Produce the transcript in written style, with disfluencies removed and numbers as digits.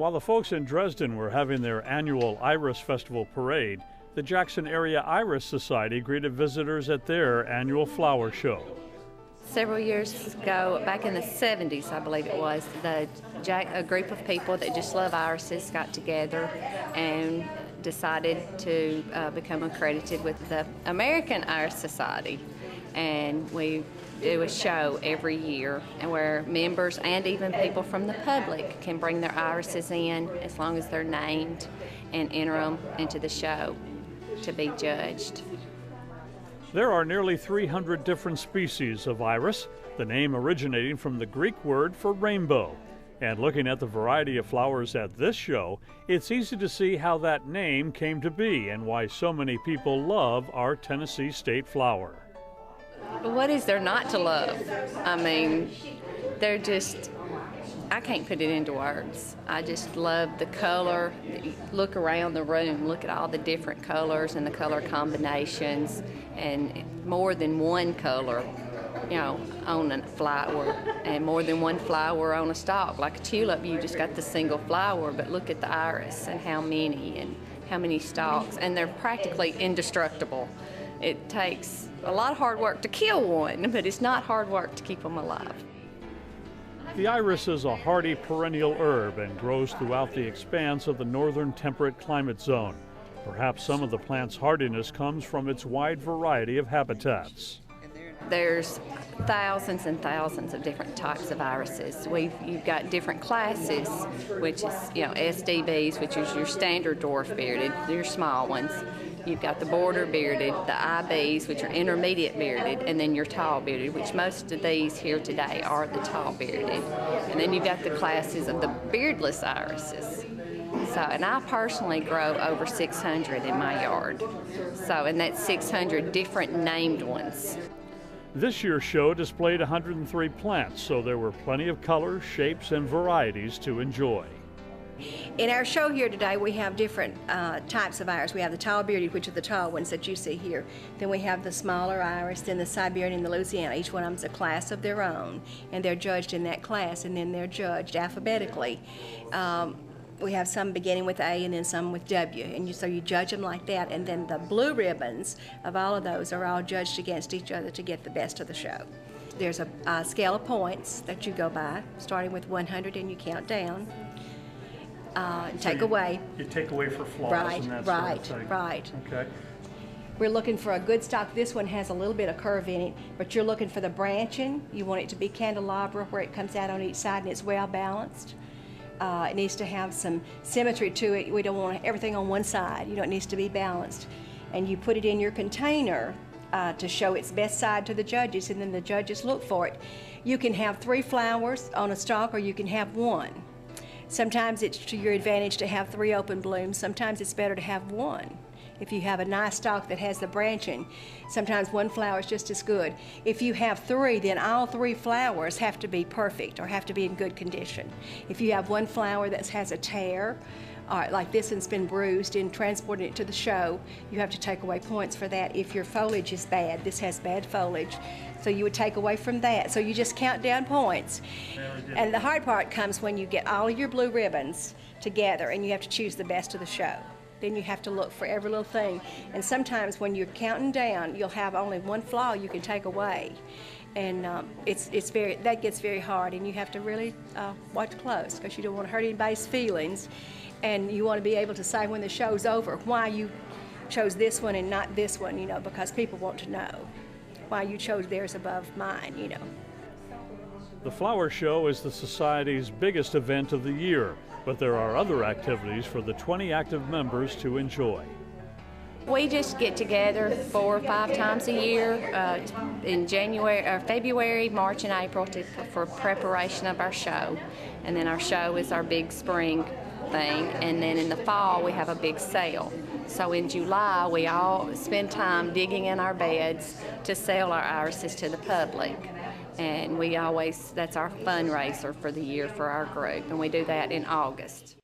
While the folks in Dresden were having their annual Iris Festival parade, the Jackson Area Iris Society greeted visitors at their annual flower show. Several years ago, back in the 70s, I believe it was, a group of people that just love irises got together and decided to become accredited with the American Iris Society. And we do a show every year and where members and even people from the public can bring their irises in as long as they're named and enter them into the show to be judged. There are nearly 300 different species of iris, the name originating from the Greek word for rainbow. And looking at the variety of flowers at this show, it's easy to see how that name came to be and why so many people love our Tennessee state flower. What is there not to love? I mean, they're just, I can't put it into words. I just love the color. Look around the room, look at all the different colors and the color combinations, and more than one color, you know, on a flower, and more than one flower on a stalk. Like a tulip, you just got the single flower, but look at the iris and how many stalks, and they're practically indestructible. It takes a lot of hard work to kill one, but it's not hard work to keep them alive. The iris is a hardy perennial herb and grows throughout the expanse of the northern temperate climate zone. Perhaps some of the plant's hardiness comes from its wide variety of habitats. There's thousands and thousands of different types of irises. You've got different classes, which is, you know, SDBs, which is your standard dwarf bearded, your small ones. You've got the border bearded, the IBs, which are intermediate bearded, and then your tall bearded, which most of these here today are the tall bearded. And then you've got the classes of the beardless irises. So, and I personally grow over 600 in my yard. So, and that's 600 different named ones. This year's show displayed 103 plants, so there were plenty of colors, shapes, and varieties to enjoy. In our show here today, we have different types of iris. We have the tall bearded, which are the tall ones that you see here. Then we have the smaller iris, then the Siberian and the Louisiana. Each one of them is a class of their own, and they're judged in that class, and then they're judged alphabetically. We have some beginning with A and then some with W, and so you judge them like that, and then the blue ribbons of all of those are all judged against each other to get the best of the show. There's a scale of points that you go by, starting with 100, and you count down. Take away. You take away for flaws and that sort of thing. Right. Okay. We're looking for a good stock. This one has a little bit of curve in it, but you're looking for the branching. You want it to be candelabra where it comes out on each side and it's well balanced. It needs to have some symmetry to it. We don't want everything on one side. You know, it needs to be balanced. And you put it in your container to show its best side to the judges, and then the judges look for it. You can have 3 flowers on a stalk, or you can have 1. Sometimes it's to your advantage to have 3 open blooms. Sometimes it's better to have 1. If you have a nice stalk that has the branching, sometimes 1 flower is just as good. If you have 3, then all 3 flowers have to be perfect or have to be in good condition. If you have 1 flower that has a tear, like this one's been bruised and transported it to the show, you have to take away points for that. If your foliage is bad, this has bad foliage, so you would take away from that. So you just count down points. And the hard part comes when you get all of your blue ribbons together and you have to choose the best of the show. Then you have to look for every little thing. And sometimes when you're counting down, you'll have only 1 flaw you can take away. And that gets very hard, and you have to really watch close, because you don't want to hurt anybody's feelings. And you want to be able to say when the show's over why you chose this one and not this one, you know, because people want to know why you chose theirs above mine, you know. The flower show is the Society's biggest event of the year, but there are other activities for the 20 active members to enjoy. We just get together 4 or 5 times a year in February, March, and April for preparation of our show. And then our show is our big spring thing, and then in the fall we have a big sale. So in July we all spend time digging in our beds to sell our irises to the public. And that's our fundraiser for the year for our group, and we do that in August.